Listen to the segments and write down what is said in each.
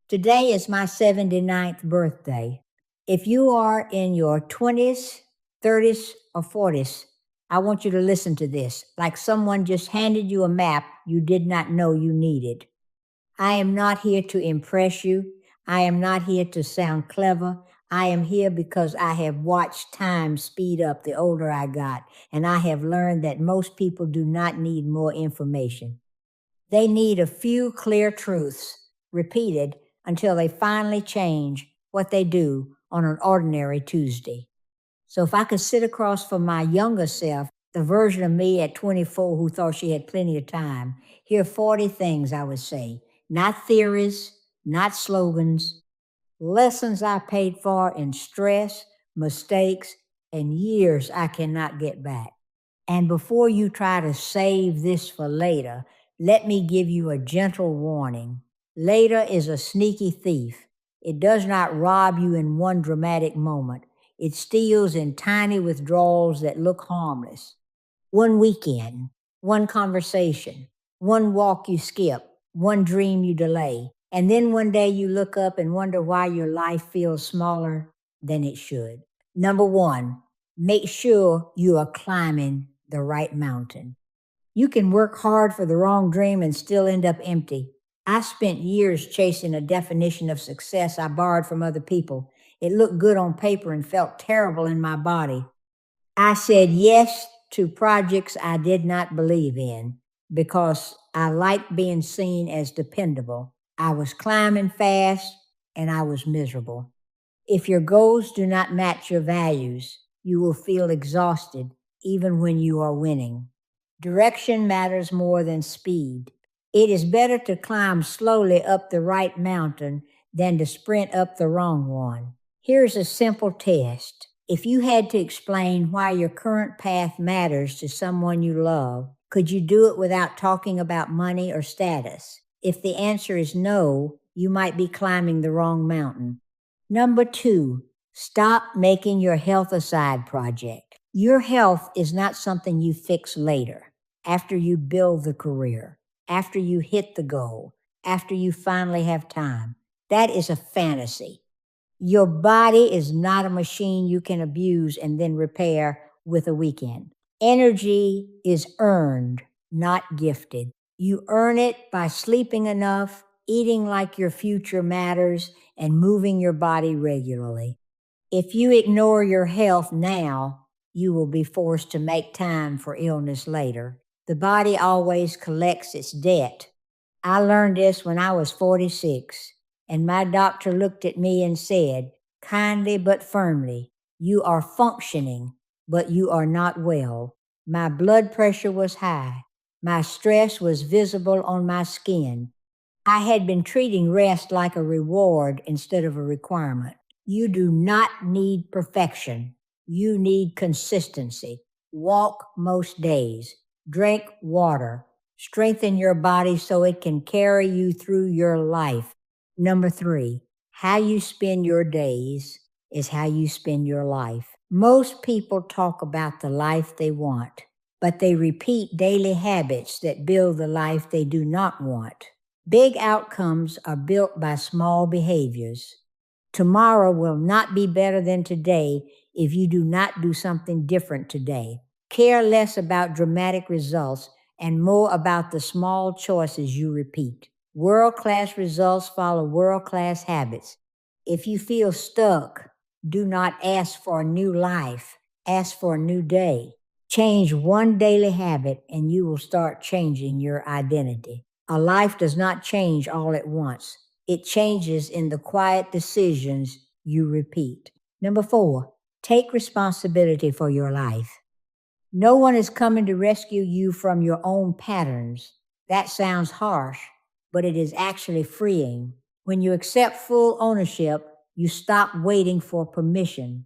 Today is my 79th birthday. If you are in your 20s, 30s, or 40s, I want you to listen to this like someone just handed you a map you did not know you needed. I am not here to impress you. I am not here to sound clever. I am here because I have watched time speed up the older I got, and I have learned that most people do not need more information. They need a few clear truths repeated until they finally change what they do on an ordinary Tuesday. So if I could sit across from my younger self, the version of me at 24 who thought she had plenty of time, here are 40 things I would say. Not theories, not slogans, lessons I paid for in stress, mistakes, and years I cannot get back. And before you try to save this for later, let me give you a gentle warning. Later is a sneaky thief. It does not rob you in one dramatic moment. It steals in tiny withdrawals that look harmless. One weekend, one conversation, one walk you skip, one dream you delay. And then one day you look up and wonder why your life feels smaller than it should. Number one, make sure you are climbing the right mountain. You can work hard for the wrong dream and still end up empty. I spent years chasing a definition of success I borrowed from other people. It looked good on paper and felt terrible in my body. I said yes to projects I did not believe in because I liked being seen as dependable. I was climbing fast and I was miserable. If your goals do not match your values, you will feel exhausted even when you are winning. Direction matters more than speed. It is better to climb slowly up the right mountain than to sprint up the wrong one. Here's a simple test. If you had to explain why your current path matters to someone you love, could you do it without talking about money or status? If the answer is no, you might be climbing the wrong mountain. Number two, stop making your health a side project. Your health is not something you fix later, after you build the career, after you hit the goal, after you finally have time. That is a fantasy. Your body is not a machine you can abuse and then repair with a weekend. Energy is earned, not gifted. You earn it by sleeping enough, eating like your future matters, and moving your body regularly. If you ignore your health now, you will be forced to make time for illness later. The body always collects its debt. I learned this when I was 46, and my doctor looked at me and said, kindly but firmly, you are functioning, but you are not well. My blood pressure was high. My stress was visible on my skin. I had been treating rest like a reward instead of a requirement. You do not need perfection. You need consistency. Walk most days. Drink water. Strengthen your body so it can carry you through your life. Number three, how you spend your days is how you spend your life. Most people talk about the life they want, but they repeat daily habits that build the life they do not want. Big outcomes are built by small behaviors. Tomorrow will not be better than today if you do not do something different today. Care less about dramatic results and more about the small choices you repeat. World-class results follow world-class habits. If you feel stuck, do not ask for a new life. Ask for a new day. Change one daily habit and you will start changing your identity. A life does not change all at once. It changes in the quiet decisions you repeat. Number four, take responsibility for your life. No one is coming to rescue you from your own patterns. That sounds harsh, but it is actually freeing. When you accept full ownership, you stop waiting for permission.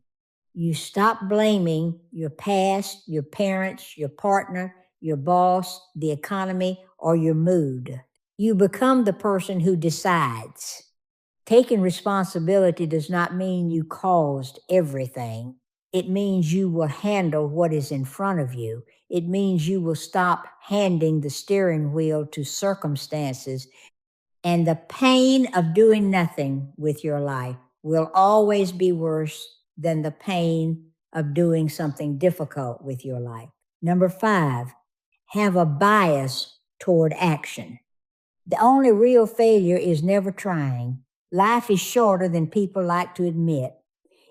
You stop blaming your past, your parents, your partner, your boss, the economy, or your mood. You become the person who decides. Taking responsibility does not mean you caused everything. It means you will handle what is in front of you. It means you will stop handing the steering wheel to circumstances And the pain of doing nothing with your life will always be worse than the pain of doing something difficult with your life. Number 5, have a bias toward action. The only real failure is never trying. Life is shorter than people like to admit.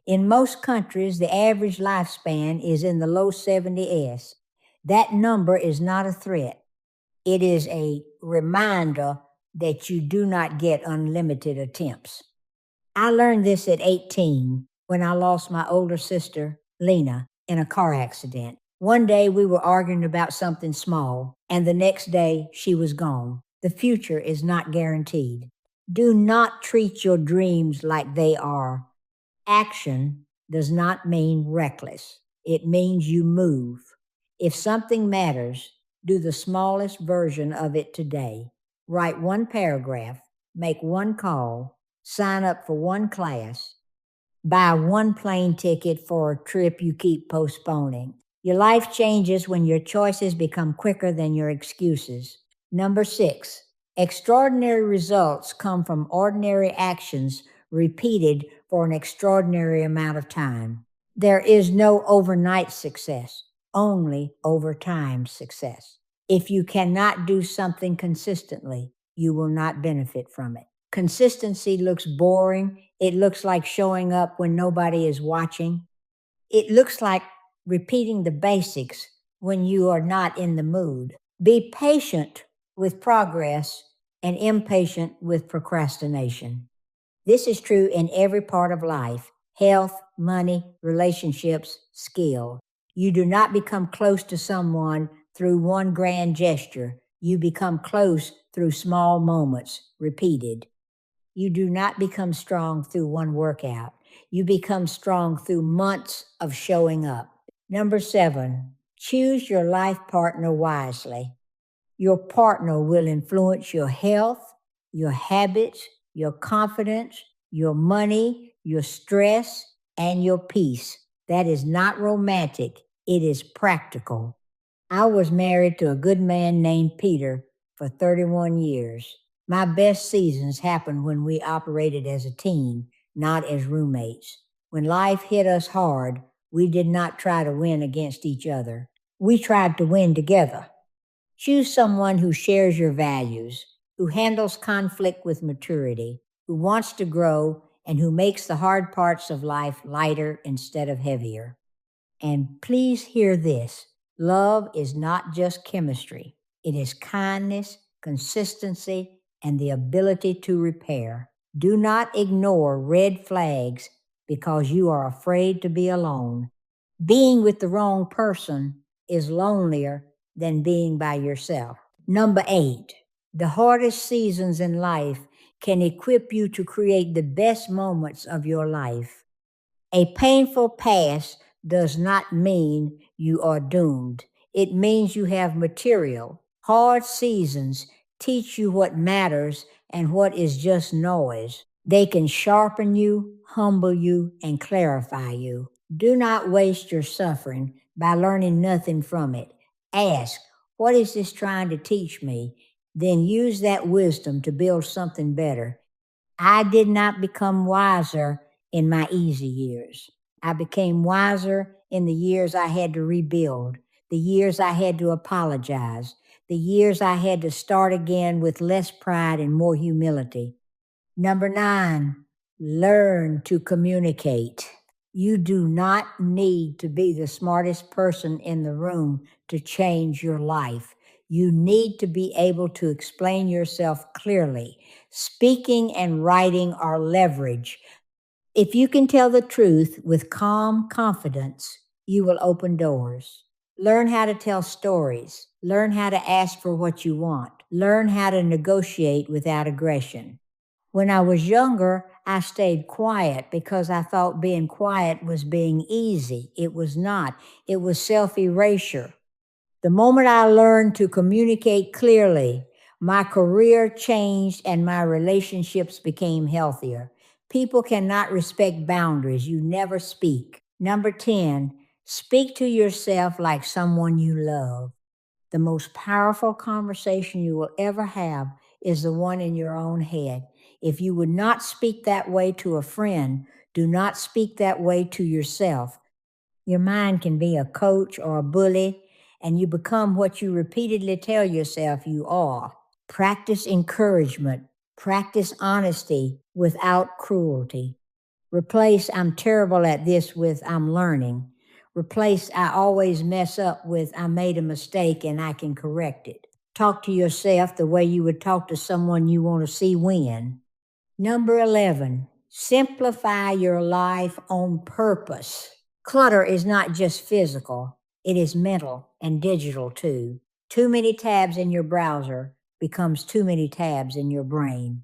In most countries, the average lifespan is in the low 70s. That number is not a threat. It is a reminder that you do not get unlimited attempts. I learned this at 18 when I lost my older sister, Lena, in a car accident. One day we were arguing about something small, and the next day she was gone. The future is not guaranteed. Do not treat your dreams like they are. Action does not mean reckless. It means you move. If something matters, do the smallest version of it today. Write one paragraph, make one call, sign up for one class, buy one plane ticket for a trip you keep postponing. Your life changes when your choices become quicker than your excuses. Number 6, extraordinary results come from ordinary actions repeated for an extraordinary amount of time. There is no overnight success, only over time success. If you cannot do something consistently, you will not benefit from it. Consistency looks boring. It looks like showing up when nobody is watching. It looks like repeating the basics when you are not in the mood. Be patient with progress and impatient with procrastination. This is true in every part of life: health, money, relationships, skill. You do not become close to someone through one grand gesture. You become close through small moments, repeated. You do not become strong through one workout. You become strong through months of showing up. Number 7, choose your life partner wisely. Your partner will influence your health, your habits, your confidence, your money, your stress, and your peace. That is not romantic. It is practical. I was married to a good man named Peter for 31 years. My best seasons happened when we operated as a team, not as roommates. When life hit us hard, we did not try to win against each other. We tried to win together. Choose someone who shares your values, who handles conflict with maturity, who wants to grow, and who makes the hard parts of life lighter instead of heavier. And please hear this: love is not just chemistry, it is kindness, consistency, and the ability to repair. Do not ignore red flags because you are afraid to be alone. Being with the wrong person is lonelier than being by yourself. Number 8, the hardest seasons in life can equip you to create the best moments of your life. A painful past does not mean you are doomed. It means you have material. Hard seasons teach you what matters and what is just noise. They can sharpen you, humble you, and clarify you. Do not waste your suffering by learning nothing from it. Ask, what is this trying to teach me? Then use that wisdom to build something better. I did not become wiser in my easy years. I became wiser in the years I had to rebuild, the years I had to apologize, the years I had to start again with less pride and more humility. Number 9, learn to communicate. You do not need to be the smartest person in the room to change your life. You need to be able to explain yourself clearly. Speaking and writing are leverage. If you can tell the truth with calm confidence, you will open doors. Learn how to tell stories. Learn how to ask for what you want. Learn how to negotiate without aggression. When I was younger, I stayed quiet because I thought being quiet was being easy. It was not. It was self-erasure. The moment I learned to communicate clearly, my career changed and my relationships became healthier. People cannot respect boundaries. You never speak. Number 10, speak to yourself like someone you love. The most powerful conversation you will ever have is the one in your own head. If you would not speak that way to a friend, do not speak that way to yourself. Your mind can be a coach or a bully, and you become what you repeatedly tell yourself you are. Practice encouragement. Practice honesty without cruelty. Replace "I'm terrible at this" with "I'm learning." Replace "I always mess up" with "I made a mistake and I can correct it." Talk to yourself the way you would talk to someone you want to see win. Number 11, simplify your life on purpose. Clutter is not just physical, it is mental and digital too. Too many tabs in your browser becomes too many tabs in your brain.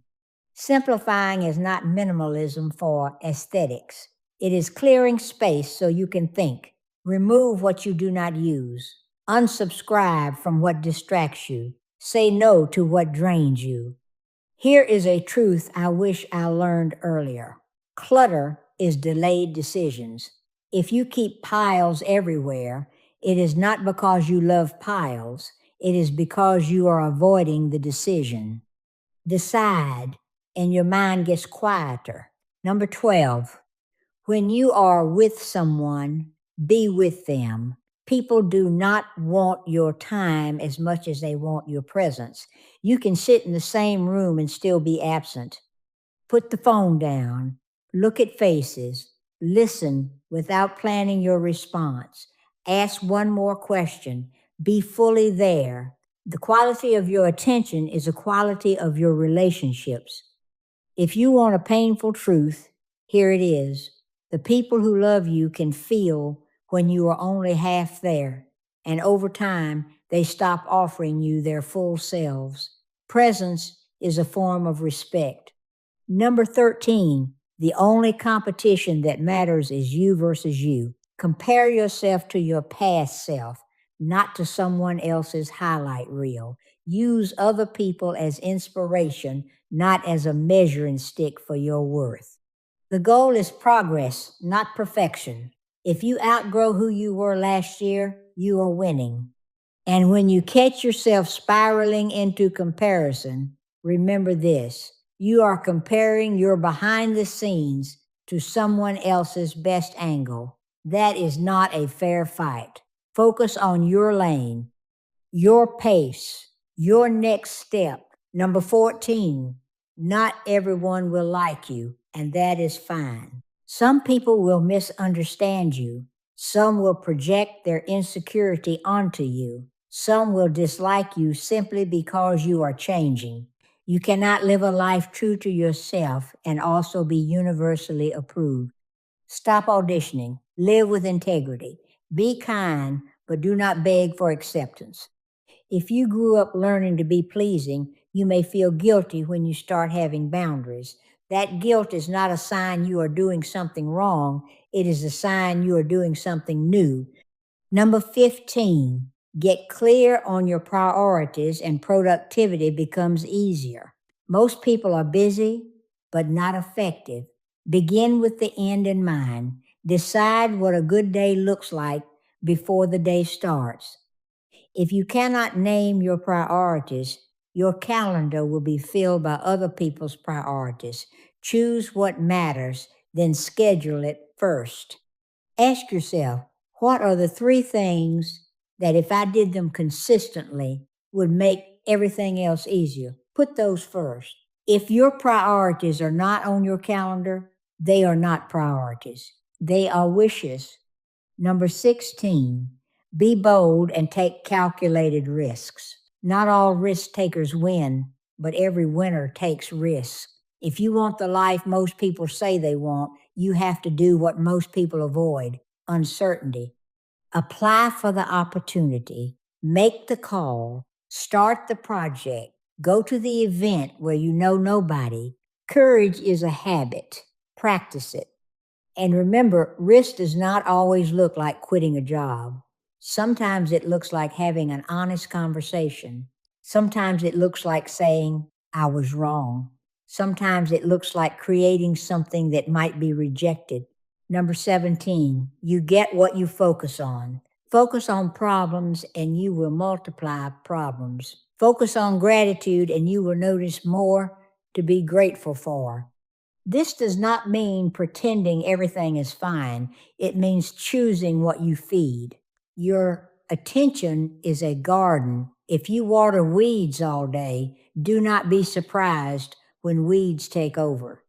Simplifying is not minimalism for aesthetics. It is clearing space so you can think. Remove what you do not use. Unsubscribe from what distracts you. Say no to what drains you. Here is a truth I wish I learned earlier. Clutter is delayed decisions. If you keep piles everywhere, it is not because you love piles. It is because you are avoiding the decision. Decide, and your mind gets quieter. Number 12, when you are with someone, be with them. People do not want your time as much as they want your presence. You can sit in the same room and still be absent. Put the phone down. Look at faces. Listen without planning your response. Ask one more question. Be fully there. The quality of your attention is the quality of your relationships. If you want a painful truth, here it is. The people who love you can feel when you are only half there, and over time, they stop offering you their full selves. Presence is a form of respect. Number 13, the only competition that matters is you versus you. Compare yourself to your past self, not to someone else's highlight reel. Use other people as inspiration, not as a measuring stick for your worth. The goal is progress, not perfection. If you outgrow who you were last year, you are winning. And when you catch yourself spiraling into comparison, remember this. You are comparing your behind the scenes to someone else's best angle. That is not a fair fight. Focus on your lane, your pace, your next step. Number 14, not everyone will like you, and that is fine. Some people will misunderstand you. Some will project their insecurity onto you. Some will dislike you simply because you are changing. You cannot live a life true to yourself and also be universally approved. Stop auditioning. Live with integrity. Be kind, but do not beg for acceptance. If you grew up learning to be pleasing, you may feel guilty when you start having boundaries. That guilt is not a sign you are doing something wrong. It is a sign you are doing something new. Number 15, get clear on your priorities and productivity becomes easier. Most people are busy, but not effective. Begin with the end in mind. Decide what a good day looks like before the day starts. If you cannot name your priorities, your calendar will be filled by other people's priorities. Choose what matters, then schedule it first. Ask yourself, what are the 3 things that if I did them consistently would make everything else easier? Put those first. If your priorities are not on your calendar, they are not priorities. They are wishes. Number 16, be bold and take calculated risks. Not all risk takers win, but every winner takes risks. If you want the life most people say they want, you have to do what most people avoid, uncertainty. Apply for the opportunity, make the call, start the project, go to the event where you know nobody. Courage is a habit. Practice it. And remember, risk does not always look like quitting a job. Sometimes it looks like having an honest conversation. Sometimes it looks like saying, I was wrong. Sometimes it looks like creating something that might be rejected. Number 17, you get what you focus on. Focus on problems and you will multiply problems. Focus on gratitude and you will notice more to be grateful for. This does not mean pretending everything is fine. It means choosing what you feed. Your attention is a garden. If you water weeds all day, do not be surprised when weeds take over.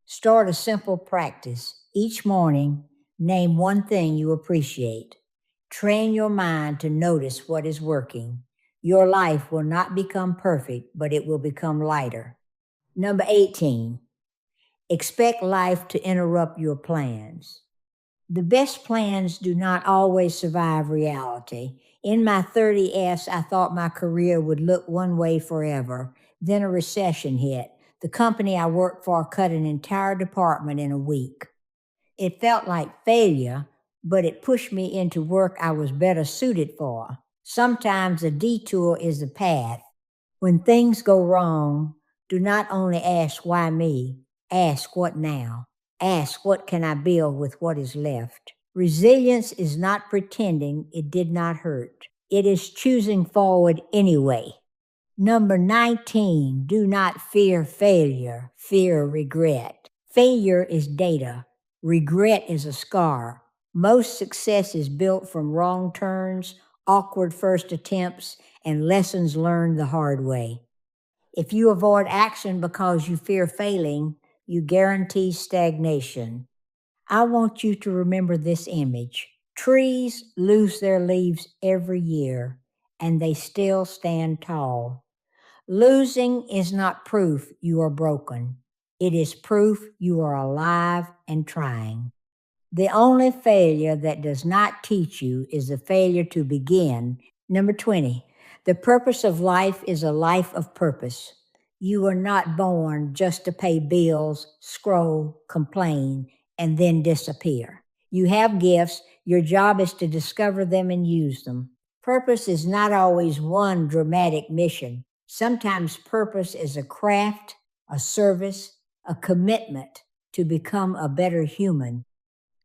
Start a simple practice. Each morning, name one thing you appreciate. Train your mind to notice what is working. Your life will not become perfect, but it will become lighter. Number 18, expect life to interrupt your plans. The best plans do not always survive reality. In my 30's, I thought my career would look one way forever. Then a recession hit. The company I worked for cut an entire department in a week. It felt like failure, but it pushed me into work I was better suited for. Sometimes a detour is the path. When things go wrong, do not only ask why me, ask what now. Ask what can I build with what is left. Resilience is not pretending it did not hurt. It is choosing forward anyway. Number 19, do not fear failure, fear regret. Failure is data. Regret is a scar. Most success is built from wrong turns, awkward first attempts, and lessons learned the hard way. If you avoid action because you fear failing, you guarantee stagnation. I want you to remember this image. Trees lose their leaves every year, and they still stand tall. Losing is not proof you are broken. It is proof you are alive and trying. The only failure that does not teach you is the failure to begin. Number 20, the purpose of life is a life of purpose. You were not born just to pay bills, scroll, complain, and then disappear. You have gifts. Your job is to discover them and use them. Purpose is not always one dramatic mission. Sometimes purpose is a craft, a service, a commitment to become a better human.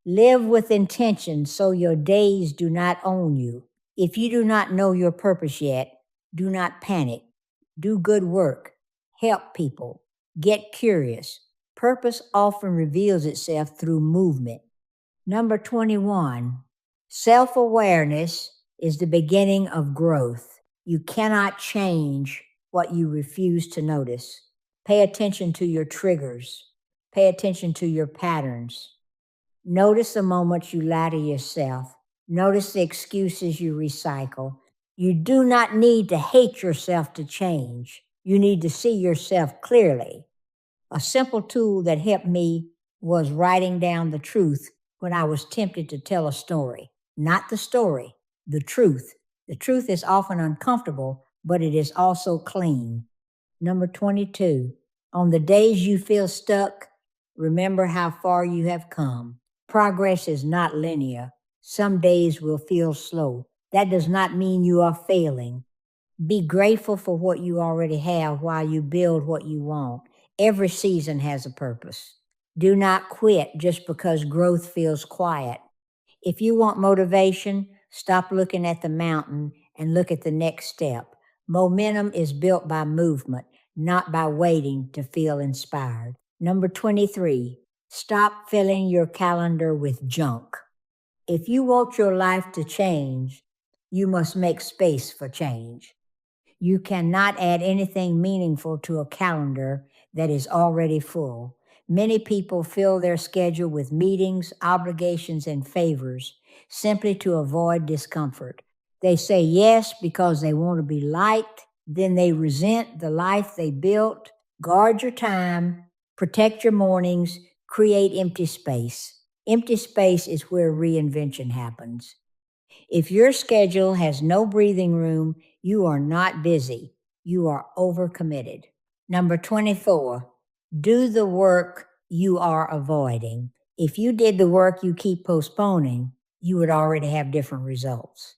Live with intention so your days do not own you. If you do not know your purpose yet, do not panic. Do good work. Help people. Get curious. Purpose often reveals itself through movement. Number 21, self-awareness is the beginning of growth. You cannot change what you refuse to notice. Pay attention to your triggers. Pay attention to your patterns. Notice the moments you lie to yourself. Notice the excuses you recycle. You do not need to hate yourself to change. You need to see yourself clearly. A simple tool that helped me was writing down the truth when I was tempted to tell a story. Not the story, the truth. The truth is often uncomfortable, but it is also clean. Number 22, on the days you feel stuck, remember how far you have come. Progress is not linear. Some days will feel slow. That does not mean you are failing. Be grateful for what you already have while you build what you want. Every season has a purpose. Do not quit just because growth feels quiet. If you want motivation, stop looking at the mountain and look at the next step. Momentum is built by movement, not by waiting to feel inspired. Number 23, stop filling your calendar with junk. If you want your life to change, you must make space for change. You cannot add anything meaningful to a calendar that is already full. Many people fill their schedule with meetings, obligations, and favors simply to avoid discomfort. They say yes because they want to be liked, then they resent the life they built. Guard your time, protect your mornings, create empty space. Empty space is where reinvention happens. If your schedule has no breathing room, you are not busy. You are overcommitted. Number 24, do the work you are avoiding. If you did the work you keep postponing, you would already have different results.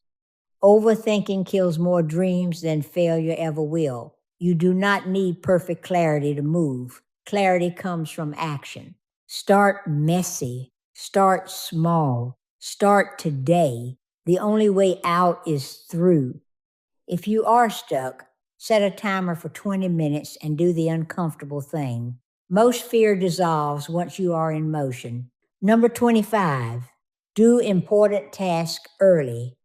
Overthinking kills more dreams than failure ever will. You do not need perfect clarity to move. Clarity comes from action. Start messy. Start small. Start today. The only way out is through. If you are stuck, Set a timer for 20 minutes and do the uncomfortable thing. Most fear dissolves once you are in motion. Number 25, do important tasks early.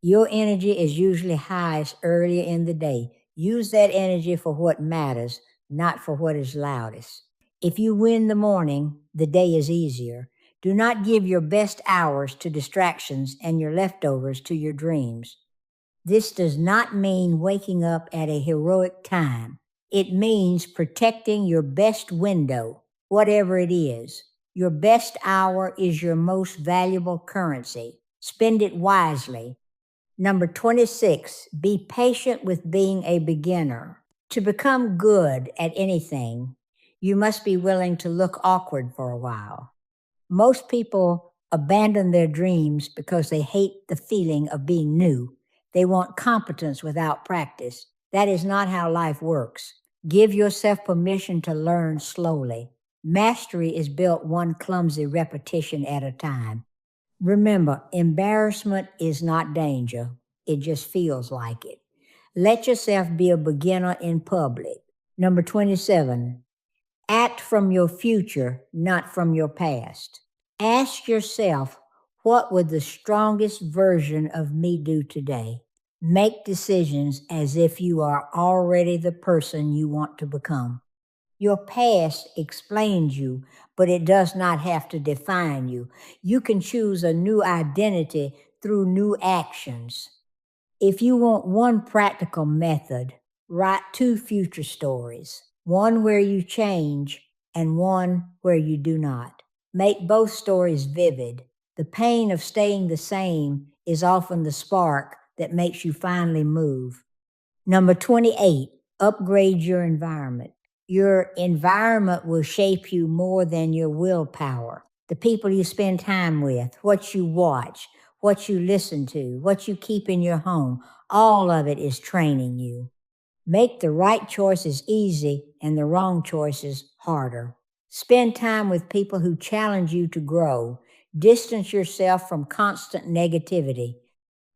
Your energy is usually highest earlier in the day. Use that energy for what matters, not for what is loudest. If you win the morning, the day is easier. Do not give your best hours to distractions and your leftovers to your dreams. This does not mean waking up at a heroic time. It means protecting your best window, whatever it is. Your best hour is your most valuable currency. Spend it wisely. Number 26, be patient with being a beginner. To become good at anything, you must be willing to look awkward for a while. Most people abandon their dreams because they hate the feeling of being new. They want competence without practice. That is not how life works. Give yourself permission to learn slowly. Mastery is built one clumsy repetition at a time. Remember, embarrassment is not danger. It just feels like it. Let yourself be a beginner in public. Number 27, act from your future, not from your past. Ask yourself, what would the strongest version of me do today? Make decisions as if you are already the person you want to become. Your past explains you, but it does not have to define you. You can choose a new identity through new actions. If you want one practical method, write 2 future stories, one where you change and one where you do not. Make both stories vivid. The pain of staying the same is often the spark that makes you finally move. Number 28, upgrade your environment. Your environment will shape you more than your willpower. The people you spend time with, what you watch, what you listen to, what you keep in your home, all of it is training you. Make the right choices easy and the wrong choices harder. Spend time with people who challenge you to grow. Distance yourself from constant negativity.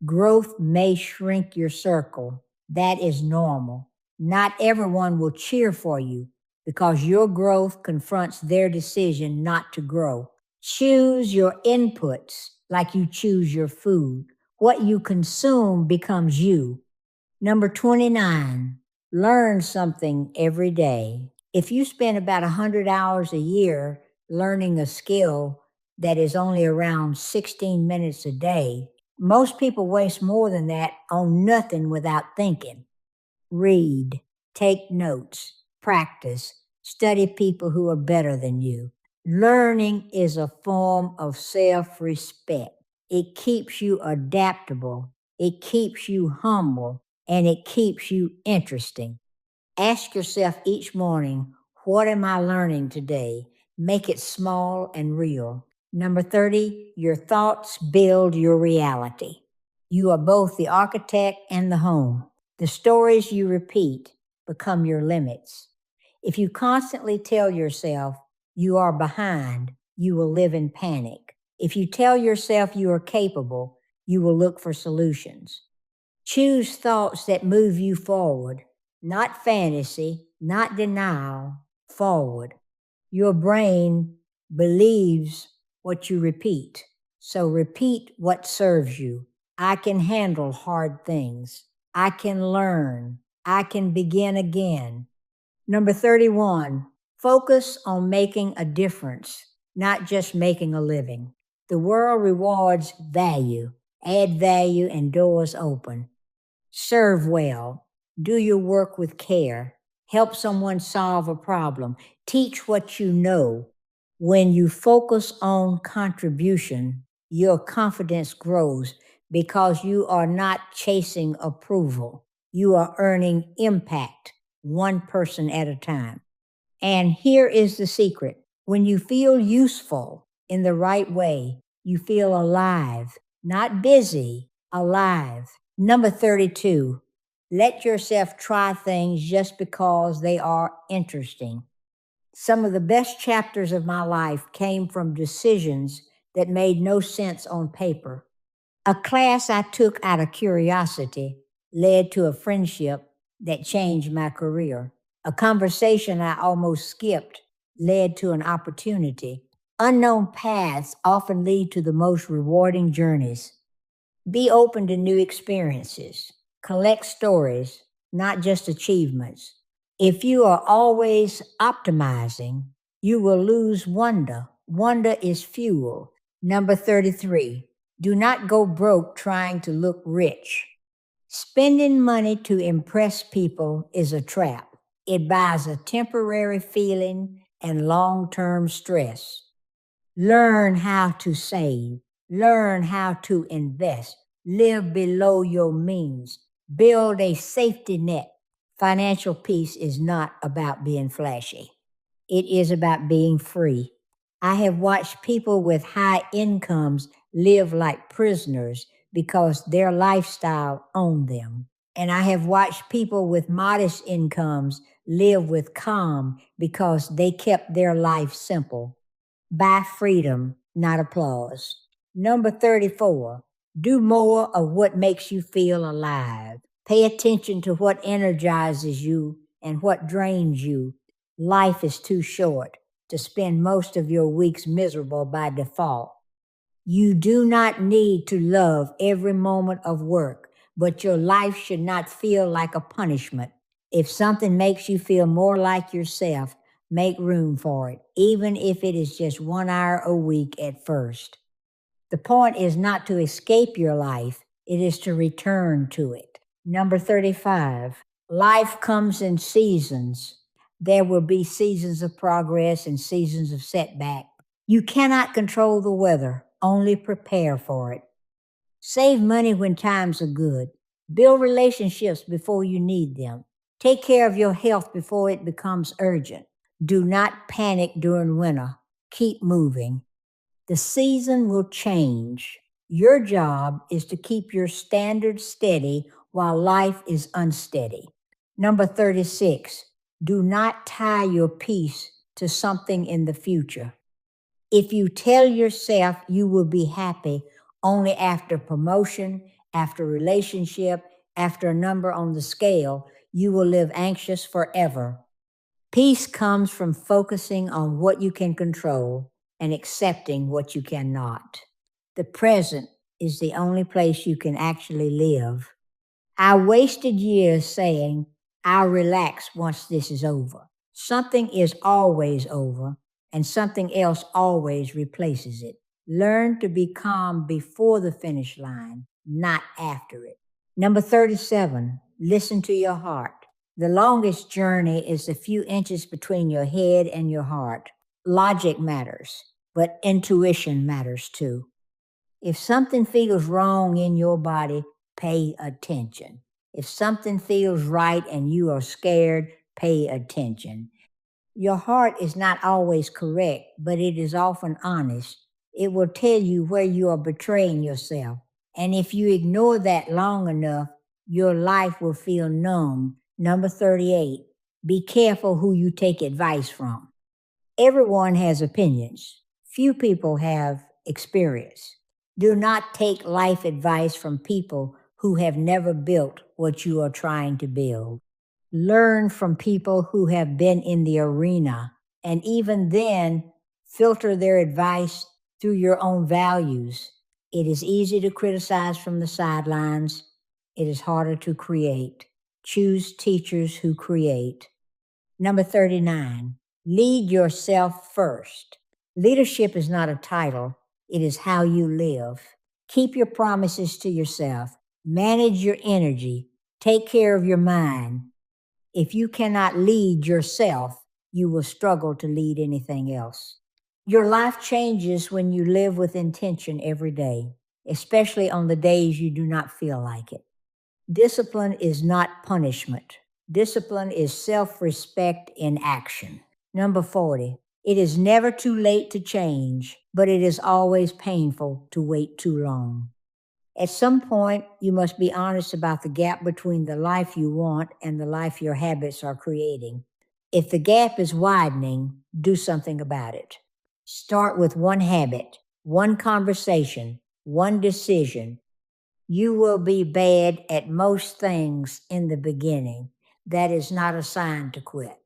Growth may shrink your circle. That is normal. Not everyone will cheer for you because your growth confronts their decision not to grow. Choose your inputs like you choose your food. What you consume becomes you. Number 29, learn something every day. If you spend about 100 hours a year learning a skill that is only around 16 minutes a day, most people waste more than that on nothing without thinking. Read, take notes, practice, study people who are better than you. Learning is a form of self-respect. It keeps you adaptable, it keeps you humble, and it keeps you interesting. Ask yourself each morning, what am I learning today? Make it small and real. Number 30, your thoughts build your reality. You are both the architect and the home. The stories you repeat become your limits. If you constantly tell yourself you are behind, you will live in panic. If you tell yourself you are capable, you will look for solutions. Choose thoughts that move you forward, not fantasy, not denial, forward. Your brain believes what you repeat. So repeat what serves you. I can handle hard things. I can learn. I can begin again. Number 31, focus on making a difference, not just making a living. The world rewards value. Add value and doors open. Serve well. Do your work with care. Help someone solve a problem. Teach what you know. When you focus on contribution, your confidence grows because you are not chasing approval. You are earning impact, one person at a time. And here is the secret. When you feel useful in the right way, you feel alive, not busy, alive. Number 32, let yourself try things just because they are interesting. Some of the best chapters of my life came from decisions that made no sense on paper. A class I took out of curiosity led to a friendship that changed my career. A conversation I almost skipped led to an opportunity. Unknown paths often lead to the most rewarding journeys. Be open to new experiences. Collect stories, not just achievements. If you are always optimizing, you will lose wonder. Wonder is fuel. Number 33, do not go broke trying to look rich. Spending money to impress people is a trap. It buys a temporary feeling and long term stress. Learn how to save, learn how to invest, live below your means, build a safety net. Financial peace is not about being flashy, it is about being free. I have watched people with high incomes live like prisoners because their lifestyle owned them. And I have watched people with modest incomes live with calm because they kept their life simple. Buy freedom, not applause. Number 34, do more of what makes you feel alive. Pay attention to what energizes you and what drains you. Life is too short to spend most of your weeks miserable by default. You do not need to love every moment of work, but your life should not feel like a punishment. If something makes you feel more like yourself, make room for it, even if it is just 1 hour a week at first. The point is not to escape your life, it is to return to it. Number 35, life comes in seasons. There will be seasons of progress and seasons of setback. You cannot control the weather, only prepare for it. Save money when times are good. Build relationships before you need them. Take care of your health before it becomes urgent. Do not panic during winter. Keep moving. The season will change. Your job is to keep your standards steady while life is unsteady. Number 36, do not tie your peace to something in the future. If you tell yourself you will be happy only after promotion, after relationship, after a number on the scale, you will live anxious forever. Peace comes from focusing on what you can control and accepting what you cannot. The present is the only place you can actually live. I wasted years saying, I'll relax once this is over. Something is always over, and something else always replaces it. Learn to be calm before the finish line, not after it. Number 37, listen to your heart. The longest journey is the few inches between your head and your heart. Logic matters, but intuition matters too. If something feels wrong in your body, pay attention. If something feels right and you are scared, pay attention. Your heart is not always correct, but it is often honest. It will tell you where you are betraying yourself. And if you ignore that long enough, your life will feel numb. Number 38, be careful who you take advice from. Everyone has opinions. Few people have experience. Do not take life advice from people who have never built what you are trying to build. Learn from people who have been in the arena, and even then, filter their advice through your own values. It is easy to criticize from the sidelines. It is harder to create. Choose teachers who create. Number 39, lead yourself first. Leadership is not a title, it is how you live. Keep your promises to yourself. Manage your energy. Take care of your mind. If you cannot lead yourself, you will struggle to lead anything else. Your life changes when you live with intention every day, especially on the days you do not feel like it. Discipline is not punishment. Discipline is self-respect in action. Number 40, it is never too late to change, but it is always painful to wait too long. At some point, you must be honest about the gap between the life you want and the life your habits are creating. If the gap is widening, do something about it. Start with one habit, one conversation, one decision. You will be bad at most things in the beginning. that is not a sign to quit.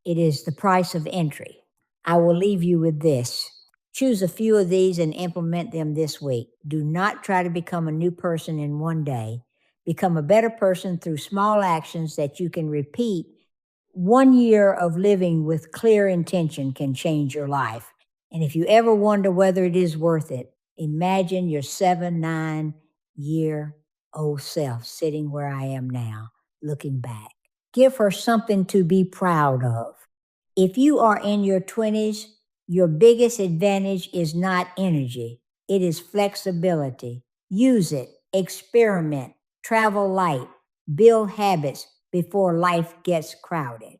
It is the price of entry. I will leave you with this. Choose a few of these and implement them this week. Do not try to become a new person in one day. Become a better person through small actions that you can repeat. 1 year of living with clear intention can change your life. And if you ever wonder whether it is worth it, imagine your 9-year-old self sitting where I am now, looking back. Give her something to be proud of. If you are in your 20s, your biggest advantage is not energy, it is flexibility. Use it, experiment, travel light, build habits before life gets crowded.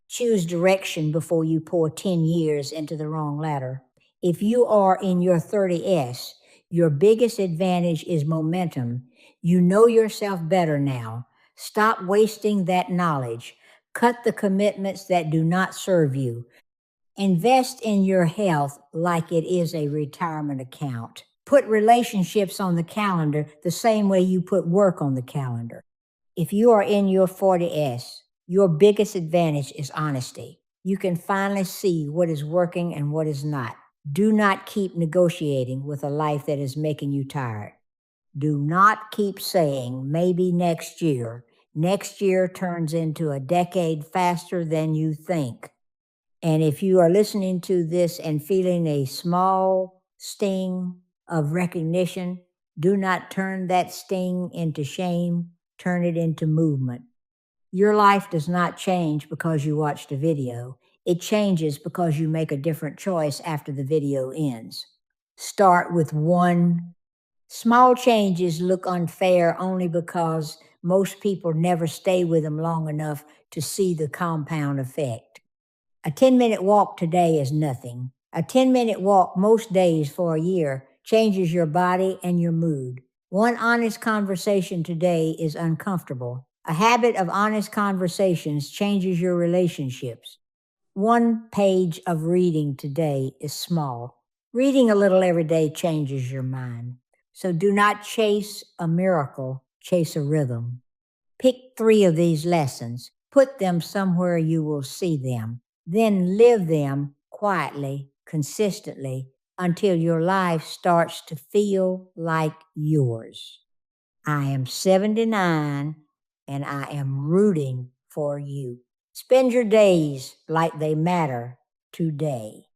Choose direction before you pour 10 years into the wrong ladder. If you are in your 30s, your biggest advantage is momentum. You know yourself better now. Stop wasting that knowledge. Cut the commitments that do not serve you. Invest in your health like it is a retirement account. Put relationships on the calendar the same way you put work on the calendar. If you are in your 40s, your biggest advantage is honesty. You can finally see what is working and what is not. Do not keep negotiating with a life that is making you tired. Do not keep saying maybe next year. Next year turns into a decade faster than you think. And if you are listening to this and feeling a small sting of recognition, do not turn that sting into shame, turn it into movement. Your life does not change because you watched a video. It changes because you make a different choice after the video ends. Start with one. Small changes look unfair only because most people never stay with them long enough to see the compound effect. A 10-minute walk today is nothing. A 10-minute walk most days for a year changes your body and your mood. One honest conversation today is uncomfortable. A habit of honest conversations changes your relationships. One page of reading today is small. Reading a little every day changes your mind. So do not chase a miracle, chase a rhythm. Pick 3 of these lessons, put them somewhere you will see them, then live them quietly, consistently, until your life starts to feel like yours. I am 79 and I am rooting for you. Spend your days like they matter today.